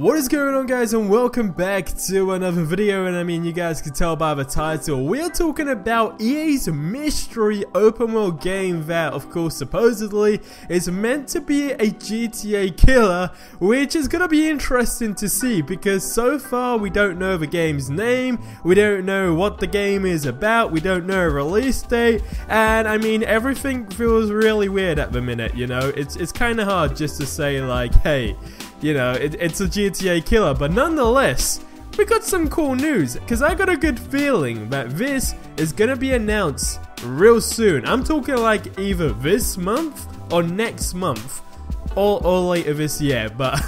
What is going on, guys, and welcome back to another video. And I mean, you guys can tell by the title, we are talking about EA's mystery open world game that, of course, supposedly is meant to be a GTA killer, which is gonna be interesting to see because so far we don't know the game's name, we don't know what the game is about, we don't know a release date, and I mean, everything feels really weird at the minute. You know, it's kind of hard just to say like, hey, you know, it's a GTA killer, but nonetheless, we got some cool news, because I got a good feeling that this is going to be announced real soon. I'm talking like either this month or next month, or later this year, but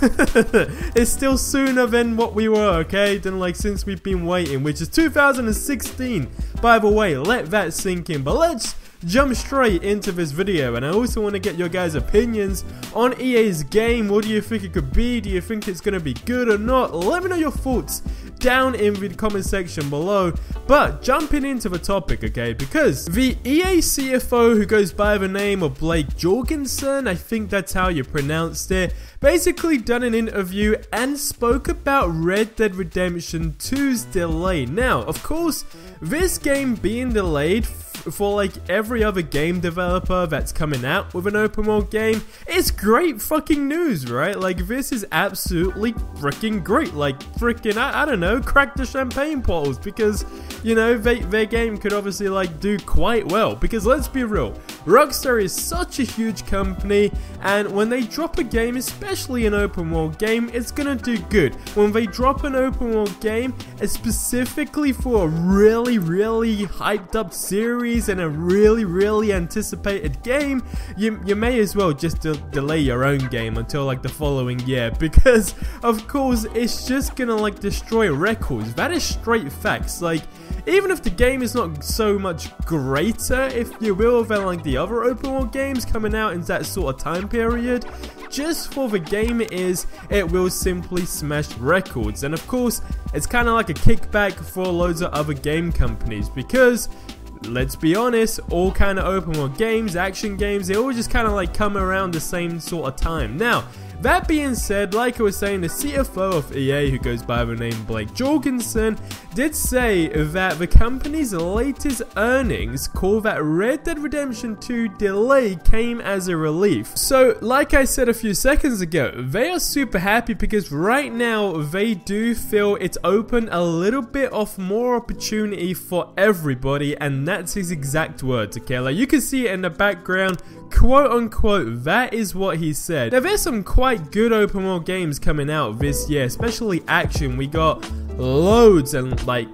it's still sooner than what we were, okay, than like since we've been waiting, which is 2016, by the way. Let that sink in, but let's jump straight into this video. And I also want to get your guys' opinions on EA's game. What do you think it could be? Do you think it's going to be good or not? Let me know your thoughts down in the comment section below. But jumping into the topic, okay, because the EA CFO, who goes by the name of Blake Jorgensen, I think that's how you pronounced it, basically done an interview and spoke about Red Dead Redemption 2's delay. Now, of course, this game being delayed for like every other game developer that's coming out with an open world game, it's great fucking news, right? Like, this is absolutely freaking great. Like, freaking, I don't know, crack the champagne bottles, because, you know, their game could obviously like do quite well. Because let's be real, Rockstar is such a huge company, and when they drop a game, especially an open world game, it's gonna do good. When they drop an open world game, specifically for a really hyped up series and a really anticipated game, you may as well just delay your own game until like the following year, because of course it's just gonna like destroy records. That is straight facts. Like, even if the game is not so much greater, if you will, than like the other open world games coming out in that sort of time period, just for the game it will simply smash records. And of course, it's kind of like a kickback for loads of other game companies, because let's be honest, all kind of open world games, action games, they all just kind of like come around the same sort of time. Now, that being said, like I was saying, the CFO of EA, who goes by the name Blake Jorgensen, did say that the company's latest earnings call that Red Dead Redemption 2 delay came as a relief. So, like I said a few seconds ago, they are super happy because right now they do feel it's open a little bit of more opportunity for everybody, and that's his exact words, okay? Like, you can see it in the background, quote unquote, that is what he said. Now, there's some quite good open world games coming out this year, especially action. We got loads of like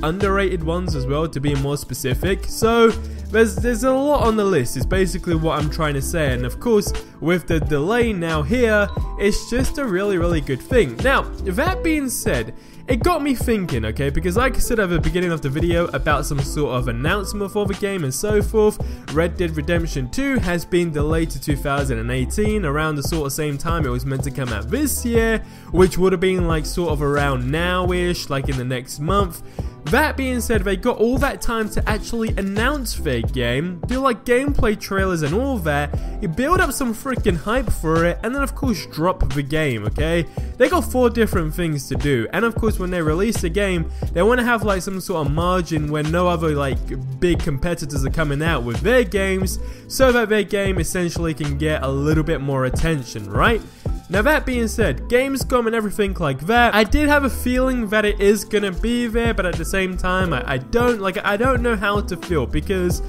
underrated ones as well, to be more specific. So there's a lot on the list, is basically what I'm trying to say. And of course, with the delay now here, it's just a really good thing. Now, that being said, it got me thinking, okay, because like I said at the beginning of the video about some sort of announcement for the game and so forth, Red Dead Redemption 2 has been delayed to 2018, around the sort of same time it was meant to come out this year, which would have been like sort of around now-ish, like in the next month. That being said, they got all that time to actually announce their game, do like gameplay trailers and all that, you build up some freaking hype for it, and then of course drop the game, okay? They got 4 different things to do, and of course when they release the game, they want to have like some sort of margin where no other like big competitors are coming out with their games, so that their game essentially can get a little bit more attention, right? Now, that being said, Gamescom and everything like that, I did have a feeling that it is gonna be there, but at the same time, I don't know how to feel, because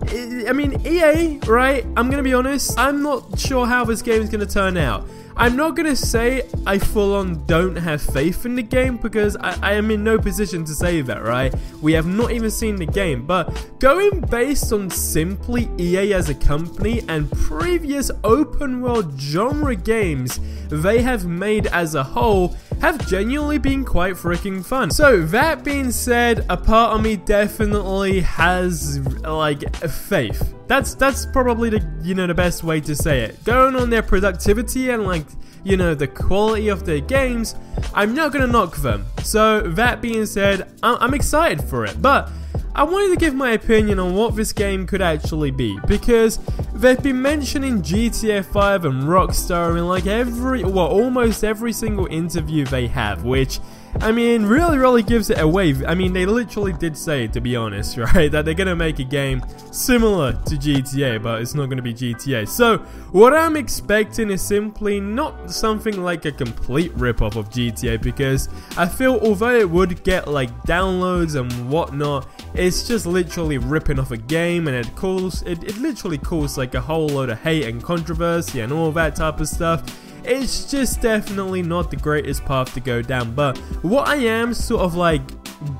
I mean, EA, right? I'm gonna be honest, I'm not sure how this game is gonna turn out. I'm not gonna say I full on don't have faith in the game, because I am in no position to say that, right? We have not even seen the game, but going based on simply EA as a company and previous open world genre games they have made as a whole, have genuinely been quite freaking fun. So that being said, a part of me definitely has like faith. That's probably the, you know, the best way to say it. Going on their productivity and like, you know, the quality of their games, I'm not gonna knock them. So that being said, I'm excited for it, but I wanted to give my opinion on what this game could actually be, because they've been mentioning GTA 5 and Rockstar in like almost every single interview they have, which, I mean, really gives it away. I mean, they literally did say, to be honest, right, that they're gonna make a game similar to GTA, but it's not gonna be GTA. So, what I'm expecting is simply not something like a complete rip-off of GTA, because I feel although it would get like downloads and whatnot, it's just literally ripping off a game, and it literally caused like a whole load of hate and controversy and all that type of stuff. It's just definitely not the greatest path to go down. But what I am sort of like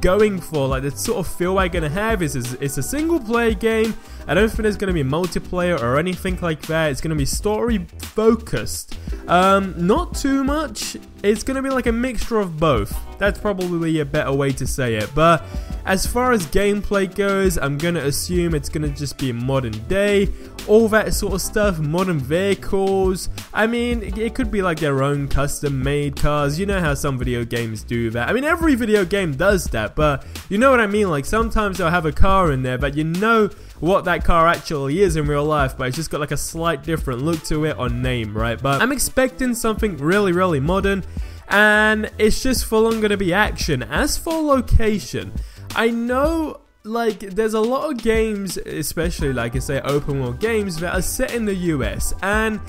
going for, like the sort of feel I'm gonna have is it's a single player game. I don't think there's gonna be multiplayer or anything like that. It's gonna be story focused, not too much. It's gonna be like a mixture of both. That's probably a better way to say it. But as far as gameplay goes, I'm gonna assume it's gonna just be modern day, all that sort of stuff, modern vehicles. I mean, it could be like their own custom made cars. You know how some video games do that. I mean, every video game does that, but you know what I mean? Like sometimes they'll have a car in there, but you know what that car actually is in real life, but it's just got like a slight different look to it or name, right? But I'm expecting something really modern, and it's just full on gonna be action. As for location, I know like there's a lot of games, especially like I say open world games, that are set in the US, and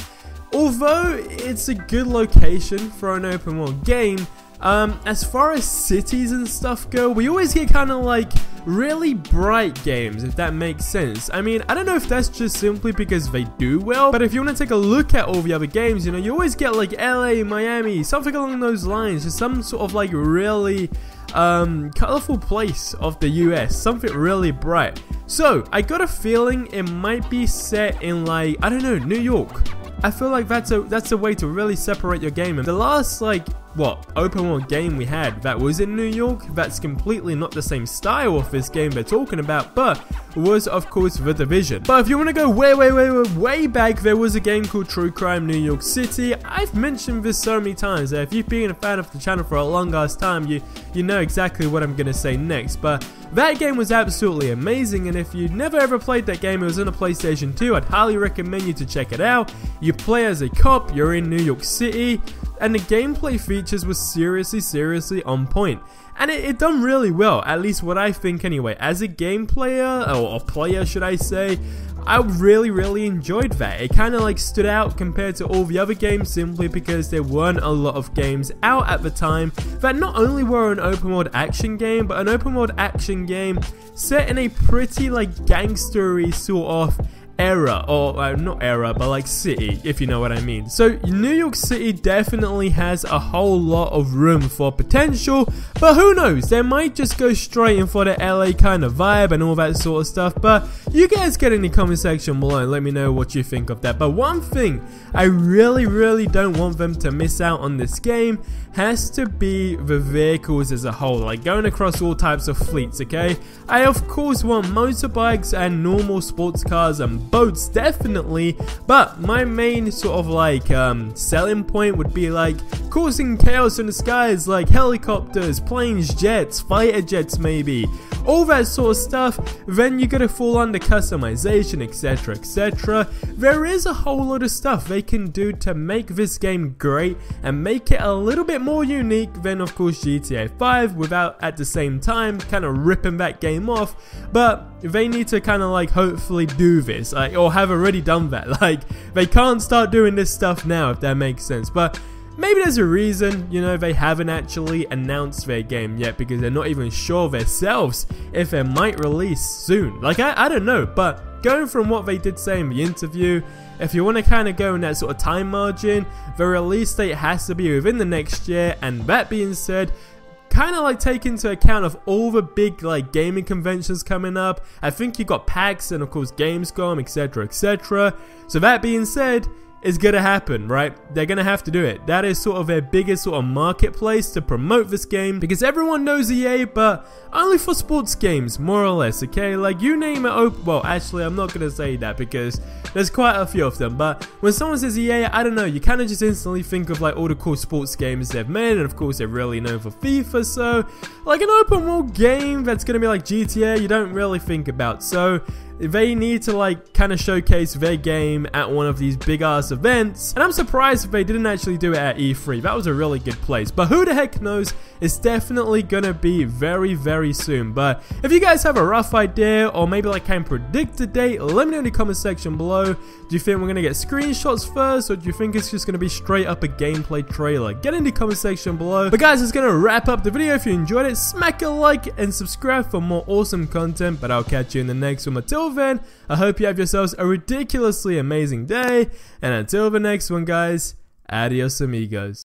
although it's a good location for an open world game, as far as cities and stuff go, we always get kind of like really bright games, if that makes sense. I mean, I don't know if that's just simply because they do well, but if you want to take a look at all the other games, you know, you always get like LA, Miami, something along those lines, just some sort of like really colorful place of the US, something really bright. So I got a feeling it might be set in like, I don't know, New York. I feel like that's a way to really separate your game. And the last like open world game we had that was in New York, that's completely not the same style of this game they're talking about, but was of course The Division. But if you want to go way back, there was a game called True Crime New York City. I've mentioned this so many times. If you've been a fan of the channel for a long ass time, you know exactly what I'm gonna say next. But that game was absolutely amazing, and if you've never ever played that game, it was on a PlayStation 2, I'd highly recommend you to check it out. You play as a cop, you're in New York City, and the gameplay features were seriously on point. And it done really well, at least what I think anyway. As a game player, or player should I say, I really enjoyed that. It kind of like stood out compared to all the other games simply because there weren't a lot of games out at the time that not only were an open world action game, but an open world action game set in a pretty like gangstery sort of era, or not era, but like city, if you know what I mean. So New York City definitely has a whole lot of room for potential, but who knows, they might just go straight in for the LA kind of vibe and all that sort of stuff. But you guys get in the comment section below and let me know what you think of that. But one thing I really don't want them to miss out on this game has to be the vehicles as a whole, like going across all types of fleets, okay? I of course want motorbikes and normal sports cars and boats, definitely, but my main sort of like selling point would be like causing chaos in the skies, like helicopters, planes, jets, fighter jets maybe, all that sort of stuff. Then you gotta fall under customization, etc. There is a whole lot of stuff they can do to make this game great and make it a little bit more unique than of course GTA 5 without at the same time kind of ripping that game off. But they need to kind of like hopefully do this, like, or have already done that. Like they can't start doing this stuff now, if that makes sense. But maybe there's a reason, you know, they haven't actually announced their game yet because they're not even sure themselves if it might release soon. Like I don't know, but going from what they did say in the interview, if you want to kind of go in that sort of time margin, the release date has to be within the next year. And that being said, kind of like take into account of all the big like gaming conventions coming up. I think you got PAX and of course Gamescom, etc. So that being said, is gonna happen, right? They're gonna have to do it. That is sort of their biggest sort of marketplace to promote this game, because everyone knows EA, but only for sports games, more or less, okay? Like, you name it, well, actually, I'm not gonna say that because there's quite a few of them, but when someone says EA, I don't know, you kind of just instantly think of like all the cool sports games they've made, and of course they're really known for FIFA, so like an open world game that's gonna be like GTA, you don't really think about. So they need to like kind of showcase their game at one of these big ass events, and I'm surprised if they didn't actually do it at E3. That was a really good place, but who the heck knows, it's definitely gonna be very, very soon. But if you guys have a rough idea, or maybe like can predict the date, let me know in the comment section below. Do you think we're gonna get screenshots first, or do you think it's just gonna be straight up a gameplay trailer? Get in the comment section below. But guys, it's gonna wrap up the video. If you enjoyed it, smack a like and subscribe for more awesome content, but I'll catch you in the next one. Until then, I hope you have yourselves a ridiculously amazing day, and until the next one, guys, adios amigos.